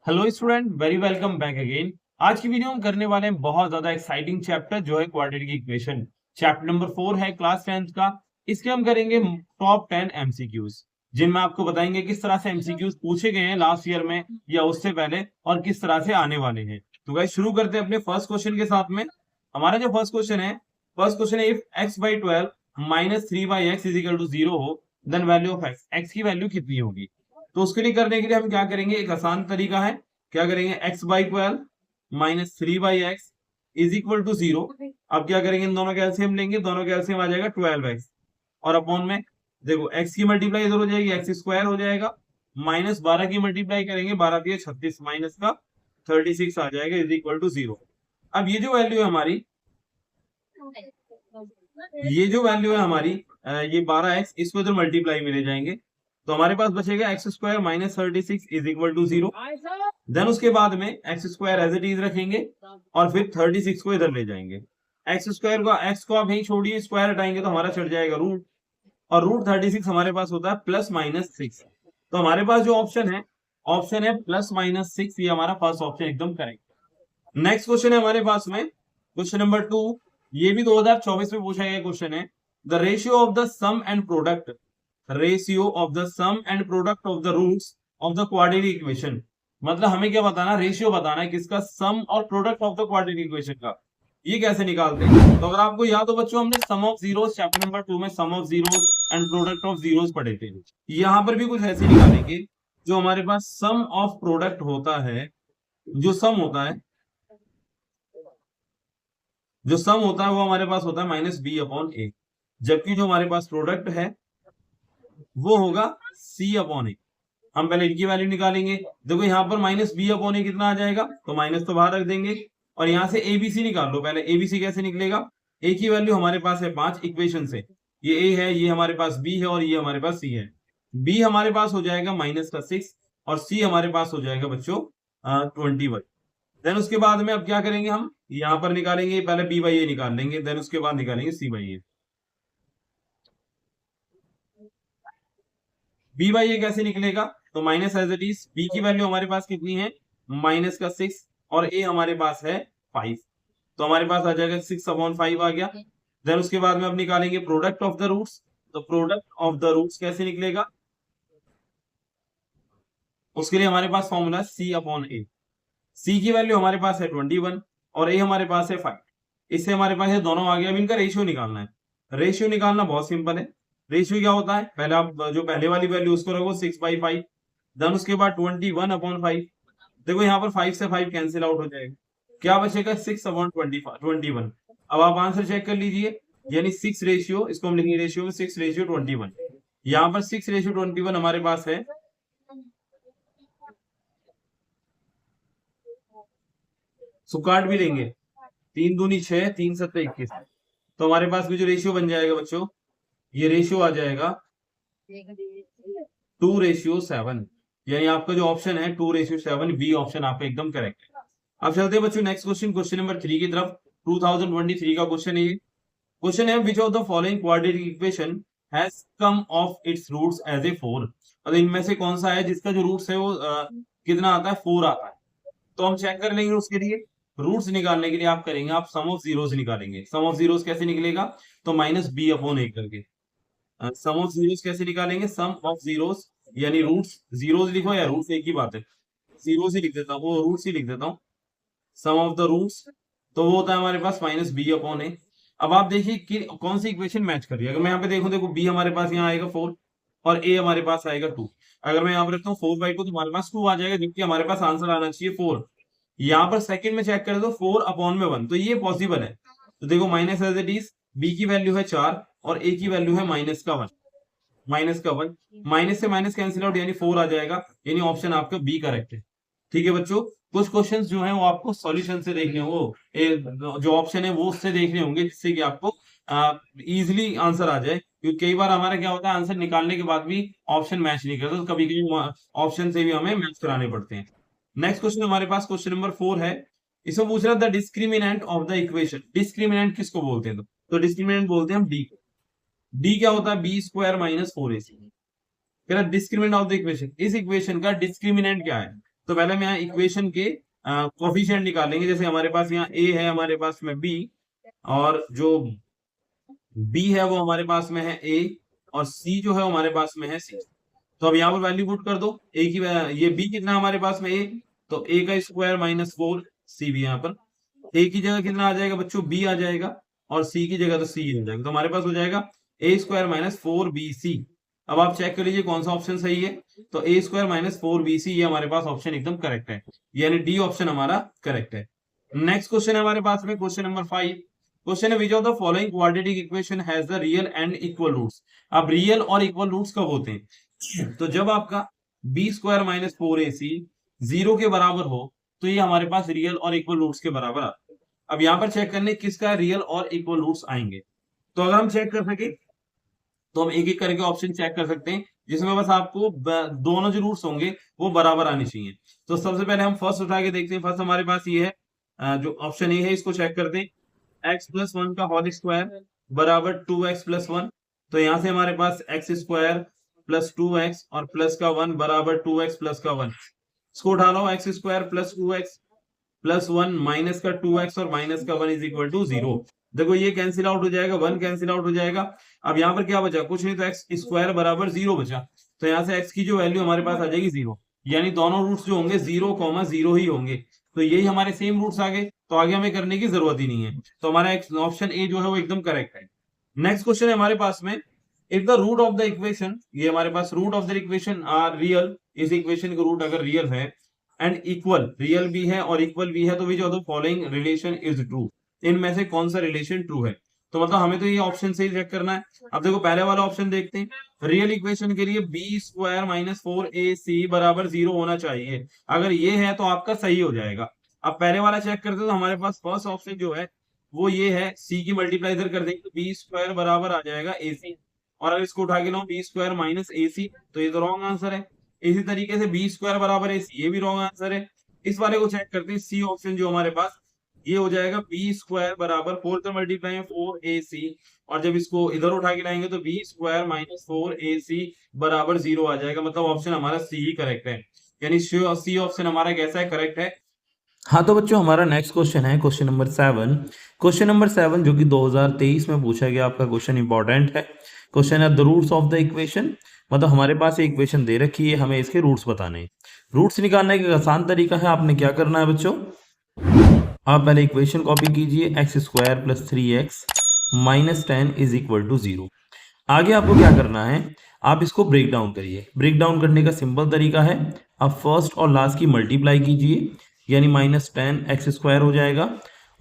Hello student, very welcome back again. आज की video हम करने वाले हैं बहुत ज्यादा एक्साइटिंग चैप्टर जो है क्वाड्रेटिक इक्वेशन। चैप्टर नंबर 4 है क्लास 10th का। इसके हम करेंगे टॉप 10 एमसीक्यूज, जिनमें आपको बताएंगे किस तरह से एमसीक्यूज पूछे गए हैं लास्ट ईयर में या उससे पहले और किस तरह से आने वाले हैं। तो गाइस शुरू करते हैं अपने फर्स्ट क्वेश्चन के साथ में। हमारा जो फर्स्ट क्वेश्चन है, if x by 12 minus 3 by x is equal to 0 हो, then value of x, x की वैल्यू कितनी होगी। तो उसके लिए करने के लिए हम क्या करेंगे, एक आसान तरीका है। क्या करेंगे, x by 12 minus 3 by x is equal to 0। अब क्या करेंगे, इन दोनों का एलसीएम लेंगे, दोनों का एलसीएम आ जाएगा 12x। और अपॉन में देखो x की मल्टीप्लाई इधर हो जाएगी, एक्स स्क्वायर हो जाएगा। माइनस 12 की मल्टीप्लाई करेंगे, 12 दिए 36, माइनस का 36 आ जाएगा इज इक्वल टू 0। अब ये जो वैल्यू है हमारी ये 12x, इसको इधर मल्टीप्लाई में ले जाएंगे तो हमारे पास बचेगा x square minus 36 is equal to 0। Then उसके बाद में x square as it is रखेंगे और फिर 36 को इधर ले जाएंगे। एक्स को आप यही छोड़िए, स्क्वायर हटाएंगे तो हमारा चढ़ जाएगा रूट, और रूट 36 हमारे पास होता है प्लस माइनस 6। तो हमारे पास जो ऑप्शन है प्लस माइनस 6, ये हमारा फर्स्ट ऑप्शन एकदम करेक्ट। नेक्स्ट क्वेश्चन है हमारे पास में, क्वेश्चन नंबर 2। ये भी 2024 में पूछा गया क्वेश्चन है। The ratio of the sum and product, of the roots of the quadratic equation. मतलब हमें क्या बताना, रेशियो बताना है किसका, सम और product of the quadratic equation का। ये कैसे निकालते हैं, तो अगर आपको याद हो बच्चों, हमने sum of zeros chapter number 2 में sum of zeros and product of zeros पढ़े थे। यहाँ पर भी कुछ ऐसे निकालेंगे, जो हमारे पास सम ऑफ प्रोडक्ट होता है, जो सम होता है वो हमारे पास होता है माइनस बी अपॉन ए, जबकि जो हमारे पास प्रोडक्ट है वो होगा सी अपॉन ए। हम पहले इनकी वैल्यू निकालेंगे। देखो यहाँ पर माइनस बी अपॉन ए कितना आ जाएगा, तो माइनस तो बाहर रख देंगे और यहाँ से एबीसी निकाल लो। पहले एबीसी कैसे निकलेगा, ए की वैल्यू हमारे पास है 5 इक्वेशन से, ये ए है, ये हमारे पास बी है और ये हमारे पास सी है। बी हमारे पास हो जाएगा माइनस का 6 और सी हमारे पास हो जाएगा बच्चों 21। देन उसके बाद में अब क्या करेंगे, हम यहाँ पर निकालेंगे, पहले बी बाई ए निकाल लेंगे, देन उसके बाद निकालेंगे C by A. B by A कैसे निकलेगा, तो minus as it is, B की वैल्यू हमारे पास कितनी है, माइनस का 6 और ए हमारे पास है 5, तो हमारे पास आ जाएगा 6 अपॉन 5 आ गया। देन उसके बाद में अब निकालेंगे प्रोडक्ट ऑफ द रूट्स। तो प्रोडक्ट ऑफ द रूट्स कैसे निकलेगा, उसके लिए हमारे पास फॉर्मूला सी अपॉन ए। सी की वैल्यू हमारे पास है 21 और ए हमारे पास है 5, इससे हमारे पास ये दोनों आ गया। अब इनका रेशियो निकालना है। रेशियो निकालना बहुत सिंपल है। रेशियो क्या होता है, पहले आप जो पहले वाली वैल्यू उसको रखो 6/5, देन उसके बाद 21 अपॉन 5। देखो यहाँ पर 5 से 5 कैंसिल आउट हो जाएगा, क्या बचेगा 6 अपॉन 21। अब आप आंसर चेक कर लीजिए, यानी 6 रेशियो, इसको हम लिखेंगे रेशियो में 6 रेशियो 21। यहाँ पर 6 रेशियो 21 हमारे पास है, सो काट भी लेंगे, 3 दूनी 6, 3 सत्ते 21। तो हमारे पास भी जो रेशियो बन जाएगा बच्चों, ये रेशियो आ जाएगा 2:7। यानी आपका जो ऑप्शन है 2:7, बी ऑप्शन आपका एकदम करेक्ट है। अब चलते हैं बच्चों नेक्स्ट क्वेश्चन, क्वेश्चन नंबर 3 की तरफ। 2023 का क्वेश्चन है ये। क्वेश्चन है, which of the following quadratic equation has sum of its roots as a 4। और इनमें से कौन सा है जिसका जो रूट्स है वो कितना आता है, 4 आता है। तो हम चेक कर लेंगे, उसके लिए रूट्स निकालने के लिए आप करेंगे, आप सम ऑफ जीरोस निकालेंगे। सम ऑफ जीरोस कैसे निकलेगा, तो माइनस बी अपॉन ए करके। सम ऑफ जीरोस कैसे निकालेंगे, सम ऑफ जीरोस यानी रूट्स, जीरोस लिखो या रूट्स एक ही बात है, जीरोस ही लिख देता हूँ, वो रूट्स ही लिख देता हूँ। सम ऑफ द रूट्स तो वो होता है हमारे पास माइनस बी अपॉन ए। अब आप देखिए कि कौन सी इक्वेशन मैच कर रही है। अगर मैं यहाँ पे देखूं, देखो बी हमारे पास यहाँ आएगा 4 और ए हमारे पास आएगा 2। अगर मैं यहाँ पर रखता हूँ 4/2 तो हमारे पास 2 आ जाएगा, जबकि हमारे पास आंसर आना चाहिए 4। यहाँ पर सेकंड में चेक करें तो 4 अपॉन में 1, तो ये पॉसिबल है। तो देखो minus as it is, B की वैल्यू है 4 और ए की वैल्यू है माइनस का 1। माइनस से माइनस कैंसिल आउट, यानी 4 आ जाएगा, यानी ऑप्शन आपका बी करेक्ट है। ठीक है बच्चों, कुछ क्वेश्चंस जो हैं वो आपको सॉल्यूशन से देखने होंगे, जो ऑप्शन है वो उससे देखने होंगे, जिससे कि आपको इजीली आंसर आ जाए। क्योंकि कई बार हमारा क्या होता है, आंसर निकालने के बाद भी ऑप्शन मैच नहीं करता, तो कभी कभी ऑप्शन से भी हमें मैच कराने पड़ते हैं। नेक्स्ट क्वेश्चन हमारे पास क्वेश्चन नंबर 4 है। इसमें पूछ रहा है the discriminant of the equation. Discriminant किसको बोलते हैं, तो डिस्क्रिमिनेंट बोलते हैं हम डी को। डी क्या होता है, B square minus 4ac। Discriminant of the equation, इस इक्वेशन का डिस्क्रिमिनेंट क्या है, तो पहले हम यहाँ इक्वेशन के कोफिशिएंट निकालेंगे। जैसे हमारे पास यहाँ a है, हमारे पास में b, और जो b है वो हमारे पास में है a, और c जो है हमारे पास में है c। तो अब यहाँ पर वैल्यू पुट कर दो। a की ये b कितना हमारे पास में a, तो a का स्क्वायर माइनस 4c भी यहाँ पर। a की जगह कितना आ जाएगा बच्चों, b आ जाएगा, और c की जगह तो c हो जाएगा। तो हमारे पास हो जाएगा a स्क्वायर माइनस 4bc। अब आप चेक कर लीजिए कौन सा ऑप्शन सही है। तो a स्क्वायर माइनस 4bc ये हमारे पास ऑप्शन एकदम करेक्ट है, यानी डी ऑप्शन हमारा करेक्ट है। नेक्स्ट क्वेश्चन है हमारे पास में क्वेश्चन नंबर 5। क्वेश्चन है, which of the following quadratic equation has the real and equal roots. अब रियल और इक्वल रूट्स कब होते हैं, तो जब आपका बी स्क्वायर माइनस 4ac 0 के बराबर हो, तो ये हमारे पास रियल और इक्वल रूट्स के बराबर आता है। अब यहाँ पर चेक करने किसका रियल और इक्वल रूट्स आएंगे। तो अगर हम चेक कर सके तो हम एक एक करके ऑप्शन चेक कर सकते हैं, जिसमें बस आपको दोनों जो रूट्स होंगे वो बराबर आने चाहिए। तो सबसे पहले हम फर्स्ट उठा के देखते हैं। फर्स्ट हमारे पास ये है, जो ऑप्शन ए है इसको चेक करते हैं। x प्लस 1 का होल स्क्वायर बराबर 2x प्लस 1। तो यहाँ से हमारे पास एक्स स्क्वायर प्लस 2x और प्लस का 1 बराबर 2x प्लस का 1। इसको उठा लो, x square plus 2x plus 1 minus का 2x और माइनस का 1 इज इक्वल टू 0। देखो ये कैंसिल आउट हो जाएगा, 1 कैंसिल आउट हो जाएगा। अब यहाँ पर क्या बचा, कुछ नहीं, तो एक्स स्क्वायर बराबर 0 बचा। तो यहाँ से x की जो वैल्यू हमारे पास आ जाएगी 0, यानी दोनों रूट्स जो होंगे 0,0 ही होंगे। तो यही हमारे सेम रूट्स आ गए, तो आगे हमें करने की जरूरत ही नहीं है। तो हमारा ऑप्शन ए जो है वो एकदम करेक्ट है। नेक्स्ट क्वेश्चन है हमारे पास में, if the root of the equation, ये हमारे पास root of the equation are real, इस इक्वेशन का रूट अगर रियल है एंड इक्वल, रियल भी है और इक्वल भी है, तो which of the following relation is true. इनमें से कौन सा रिलेशन ट्रू है। तो मतलब हमें तो ये ऑप्शन से ही चेक करना है। अब देखो पहले वाला ऑप्शन देखते हैं। रियल इक्वेशन के लिए बी स्क्वायर माइनस 4ac बराबर 0 होना चाहिए। अगर ये है तो आपका सही हो जाएगा। अब पहले वाला चेक करते हैं, तो हमारे पास फर्स्ट ऑप्शन जो है वो ये है, c की मल्टीप्लाई इधर कर देंगे तो बी स्क्वायर बराबर आ जाएगा ac, और अगर इसको उठा के लो बी स्क्वायर माइनस ac, तो ये तो रॉन्ग आंसर है। इसी तरीके से बी स्क्वायर बराबर ac, ये भी रॉन्ग आंसर है। इस वाले को चेक करते हैं, सी ऑप्शन जो हमारे पास ये हो जाएगा बी स्क्वायर बराबर 4 का मल्टीप्लाई है 4ac, और जब इसको इधर उठा के लाएंगे तो बी स्क्वायर माइनस 4ac बराबर 0 आ जाएगा। मतलब ऑप्शन हमारा सी ही करेक्ट है, यानी सी ऑप्शन हमारा कैसा है, करेक्ट है। हाँ तो बच्चों हमारा नेक्स्ट क्वेश्चन है क्वेश्चन नंबर 7। क्वेश्चन नंबर 7 जो कि 2023 में पूछा गया आपका क्वेश्चन इंपॉर्टेंट है। क्वेश्चन है the roots of the equation, मतलब हमारे पास एक इक्वेशन दे रखी है, हमें इसके रूट्स बताने हैं। रूट्स निकालने का आसान तरीका है, आपने क्या करना है बच्चों, आप पहले इक्वेशन कॉपी कीजिए, x square plus 3x minus 10 is equal to 0। आगे आपको क्या करना है, आप इसको ब्रेक डाउन करिए। ब्रेक डाउन करने का सिंपल तरीका है, आप फर्स्ट और लास्ट की मल्टीप्लाई कीजिए, यानी माइनस 10 एक्स स्क्वायर हो जाएगा।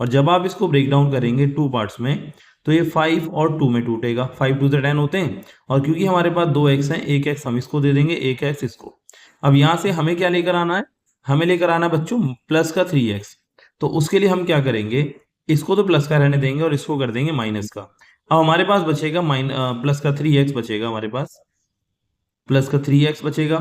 और जब आप इसको ब्रेक डाउन करेंगे टू पार्ट्स में, तो ये 5 और 2 में टूटेगा। 5 2 10 होते हैं, और क्योंकि हमारे पास 2 एक्स हैं, एक एक्स हम इसको दे देंगे, एक एक्स इसको। अब यहाँ से हमें क्या लेकर आना है, हमें लेकर आना है बच्चों प्लस का 3x। तो उसके लिए हम क्या करेंगे, इसको तो प्लस का रहने देंगे और इसको कर देंगे माइनस का। अब हमारे पास बचेगा प्लस का 3x बचेगा, हमारे पास प्लस का 3x बचेगा।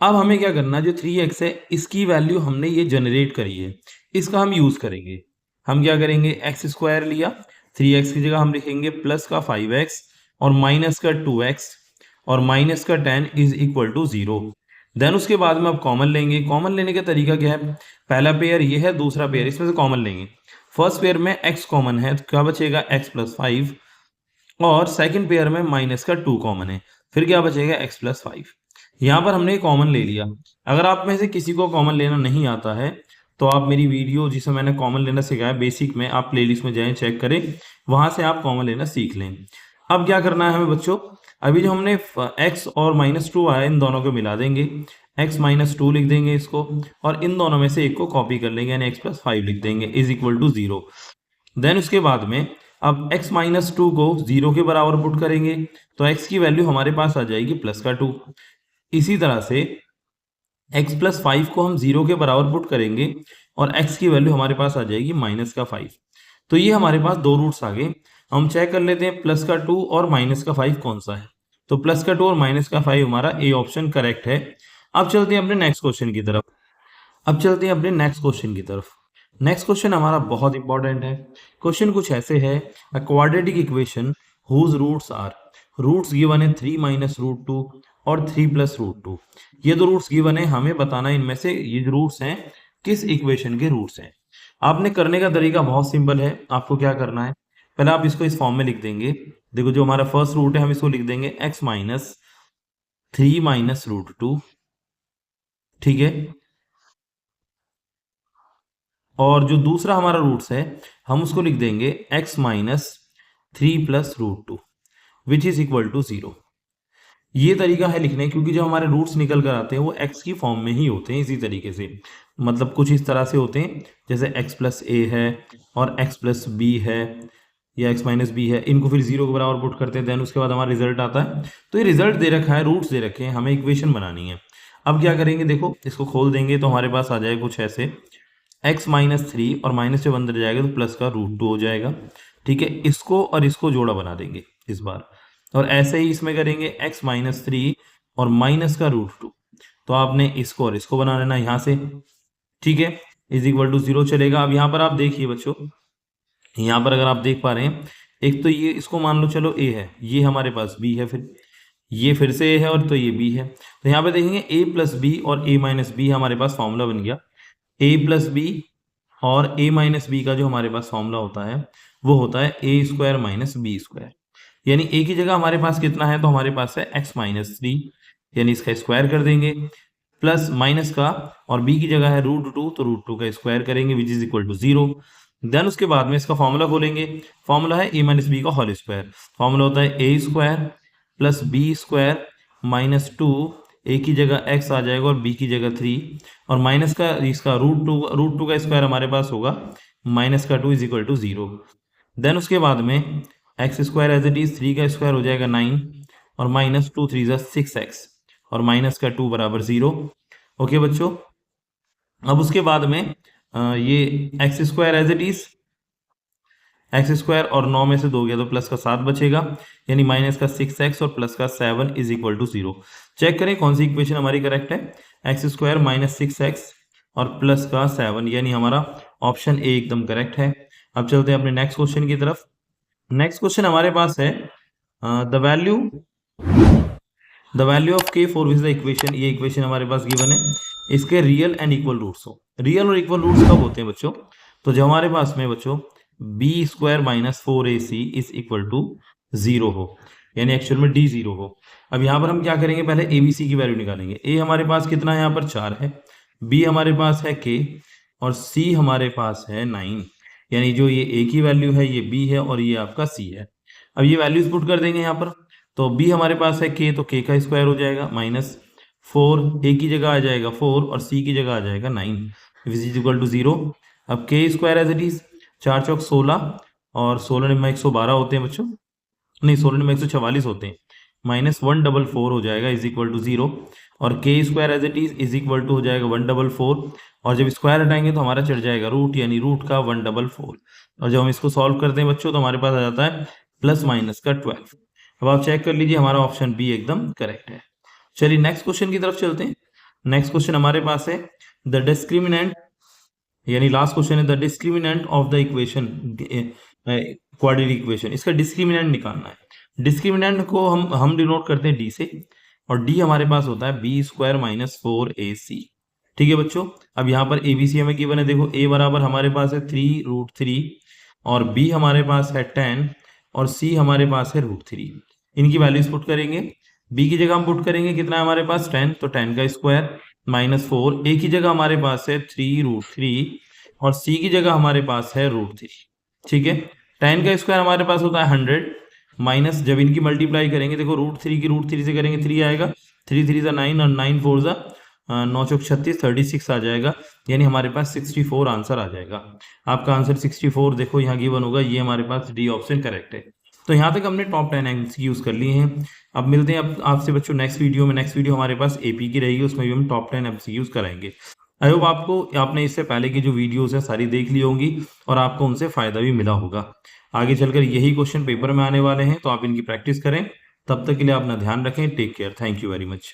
अब हमें क्या करना है, जो 3x है इसकी वैल्यू हमने ये जनरेट करी है, इसका हम यूज करेंगे। हम क्या करेंगे, एक्स स्क्वायर लिया, 3x की जगह हम लिखेंगे प्लस का 5x और माइनस का 2x और माइनस का 10 इज इक्वल टू 0। देन उसके बाद में आप कॉमन लेंगे। कॉमन लेने का तरीका क्या है, पहला पेयर ये है, दूसरा पेयर इसमें से कॉमन लेंगे। फर्स्ट पेयर में x कॉमन है तो क्या बचेगा, x प्लस 5, और सेकंड पेयर में माइनस का 2 कॉमन है, फिर क्या बचेगा x प्लस 5। यहाँ पर हमने कॉमन ले लिया। अगर आप में से किसी को कॉमन लेना नहीं आता है, तो आप मेरी वीडियो जिसमें मैंने कॉमन लेना सिखाया बेसिक में, आप प्लेलिस्ट में जाएं, चेक करें, वहां से आप कॉमन लेना सीख लें। अब क्या करना है हमें बच्चों, अभी जो हमने x और माइनस 2 आया, इन दोनों को मिला देंगे, x माइनस 2 लिख देंगे इसको, और इन दोनों में से एक को कॉपी कर लेंगे, यानी x प्लस 5 लिख देंगे इज इक्वल टू 0। देन उसके बाद में अब x माइनस 2 को 0 के बराबर पुट करेंगे, तो x की वैल्यू हमारे पास आ जाएगी प्लस का 2। इसी तरह से x प्लस 5 को हम 0 के बराबर पुट करेंगे और x की वैल्यू हमारे पास आ जाएगी माइनस का 5। तो ये हमारे पास दो रूट्स आ गए। हम चेक कर लेते हैं प्लस का 2 और माइनस का 5 कौन सा है। तो प्लस का 2 और माइनस का 5 हमारा ए ऑप्शन करेक्ट है। अब चलते हैं अपने नेक्स्ट क्वेश्चन की तरफ। नेक्स्ट क्वेश्चन हमारा बहुत इंपॉर्टेंट है। क्वेश्चन कुछ ऐसे है, a quadratic equation whose roots are, roots given है 3 माइनस रूट 2 और 3 प्लस रूट 2। ये दो रूट्स गिवन है, हमें बताना है इनमें से ये जो रूट्स हैं किस इक्वेशन के रूट्स हैं। आपने करने का तरीका बहुत सिंपल है। आपको क्या करना है, पहले आप इसको इस फॉर्म में लिख देंगे। देखो जो हमारा फर्स्ट रूट है हम इसको लिख देंगे x माइनस 3 माइनस रूट 2, ठीक है। और जो दूसरा हमारा रूट्स है हम उसको लिख देंगे x minus 3 plus root 2 which is equal to 0। ये तरीका है लिखने, क्योंकि जब हमारे रूट्स निकल कर आते हैं वो x की फॉर्म में ही होते हैं इसी तरीके से, मतलब कुछ इस तरह से होते हैं जैसे x प्लस ए है और x प्लस बी है या x माइनस बी है, इनको फिर 0 के बराबर पुट करते हैं, देन उसके बाद हमारा रिजल्ट आता है। तो ये रिजल्ट दे रखा है, रूट्स दे रखे हैं, हमें इक्वेशन बनानी है। अब क्या करेंगे, देखो इसको खोल देंगे तो हमारे पास आ जाएगा कुछ ऐसे x माइनस 3 और माइनस जब अंदर जाएगा तो प्लस का रूट 2 हो जाएगा, ठीक है। इसको और इसको जोड़ा बना देंगे इस बार, और ऐसे ही इसमें करेंगे x माइनस 3 और माइनस का रूट 2, तो आपने इसको और इसको बना लेना यहाँ से, ठीक है, इज इक्वल टू 0 चलेगा। अब यहाँ पर आप देखिए बच्चों, यहाँ पर अगर आप देख पा रहे हैं, एक तो ये इसको मान लो चलो a है, ये हमारे पास b है, फिर ये फिर से a है और तो ये b है। तो यहाँ पे देखेंगे a प्लस बी और a माइनस बी हमारे पास फॉर्मूला बन गया। a प्लस बी और a माइनस बी का जो हमारे पास फॉर्मूला होता है वो होता है a square minus B square, यानी a की जगह हमारे पास कितना है, तो हमारे पास है x माइनस 3, यानी इसका स्क्वायर कर देंगे, प्लस माइनस का, और b की जगह है रूट 2, तो रूट 2 का स्क्वायर करेंगे which is equal to 0। Then उसके बाद में इसका फॉर्मूला खोलेंगे, फॉर्मूला है a माइनस बी का होल स्क्वायर, फॉर्मूला होता है a square plus B square minus 2, a की जगह x आ जाएगा और b की जगह 3, और माइनस का इसका रूट टू का स्क्वायर हमारे पास होगा माइनस का 2 इज इक्वल टू 0। देन उसके बाद में x square as it is 3 का स्क्वायर हो जाएगा 9 और माइनस 2 3 6x और माइनस का 2 बराबर 0। ओके बच्चों, अब उसके बाद में ये x square as it is x square और 9 में से 2 गया तो प्लस का 7 बचेगा, यानी माइनस का 6x और प्लस का 7 इज इक्वल टू 0। चेक करें कौन सी इक्वेशन हमारी करेक्ट है, एक्स स्क्वायर माइनस 6x और प्लस का 7, यानी हमारा ऑप्शन ए एकदम करेक्ट है। अब चलते हैं अपने नेक्स्ट क्वेश्चन की तरफ। नेक्स्ट क्वेश्चन हमारे पास है the value of k for which the equation, ये इक्वेशन हमारे पास गिवन है, इसके रियल एंड इक्वल रूट्स हो। रियल और इक्वल रूट्स कब होते हैं बच्चों, तो जब हमारे पास में बच्चों b square minus 4ac is equal to 0 हो, यानी एक्चुअल में d 0 हो। अब यहाँ पर हम क्या करेंगे, पहले abc की वैल्यू निकालेंगे। a हमारे पास कितना है, यहाँ पर 4 है, b हमारे पास है k और c हमारे पास है 9, यानी जो ये a की वैल्यू है ये b है और ये आपका c है। अब ये वैल्यूज पुट कर देंगे यहाँ पर, तो b हमारे पास है k, तो k का स्क्वायर हो जाएगा माइनस 4, a की जगह आ जाएगा 4 और c की जगह आ जाएगा 9 विच इज इक्वल टू 0। अब k square as it is 4 चौक 16 और 16 में 112 होते हैं बच्चों, नहीं 16 में 144 होते हैं, माइनस 144 हो जाएगा इज इक्वल टू 0, और k square as it is equal to हो जाएगा 144, और जब स्क्वायर हटाएंगे तो हमारा चढ़ जाएगा रूट, यानी रूट का 144, और जब हम इसको सॉल्व करते हैं बच्चों तो हमारे पास आ जाता है प्लस माइनस का 12। अब आप चेक कर लीजिए, हमारा ऑप्शन बी एकदम करेक्ट है। चलिए नेक्स्ट क्वेश्चन की तरफ चलते हैं। नेक्स्ट क्वेश्चन हमारे पास है द डिस्क्रिमिनेंट, यानी लास्ट क्वेश्चन है the discriminant of the equation quadratic equation, इसका डिस्क्रिमिनेंट निकालना है। डिस्क्रिमिनेंट को हम डिनोट करते हैं डी से, और डी हमारे पास होता है बी स्क्वायर माइनस 4ac, ठीक है बच्चों। अब यहाँ पर एबीसी हमें गिवन है, देखो a बराबर हमारे पास है 3 रूट 3 और b हमारे पास है 10 और c हमारे पास है रूट 3। इनकी वैल्यूज पुट करेंगे, b की जगह हम पुट करेंगे कितना है हमारे पास 10, तो 10 का स्क्वायर माइनस 4, a की जगह हमारे पास है 3 रूट 3 और c की जगह हमारे पास है रूट 3, ठीक है। 10 का स्क्वायर हमारे पास होता है 100 माइनस, जब इनकी मल्टीप्लाई करेंगे देखो रूट 3 की रूट 3 से करेंगे 3 आएगा, 3 3 सा 9 और 9 4 सा 9 चौक 36 36 आ जाएगा, यानी हमारे पास 64 आंसर आ जाएगा। आपका आंसर 64 देखो यहाँ गिवन होगा, ये हमारे पास डी ऑप्शन करेक्ट है। तो यहाँ तक हमने टॉप 10 एमसीक्यूज कर लिए हैं। अब मिलते हैं अब आपसे बच्चों नेक्स्ट वीडियो में। नेक्स्ट वीडियो हमारे पास एपी की रहेगी, उसमें भी हम टॉप 10 एमसीक्यूज कराएंगे। आई होप आपने इससे पहले की जो वीडियोस है सारी देख ली होंगी और आपको उनसे फायदा भी मिला होगा। आगे चलकर यही क्वेश्चन पेपर में आने वाले हैं, तो आप इनकी प्रैक्टिस करें। तब तक के लिए अपना ध्यान रखें। Take care. Thank you very much.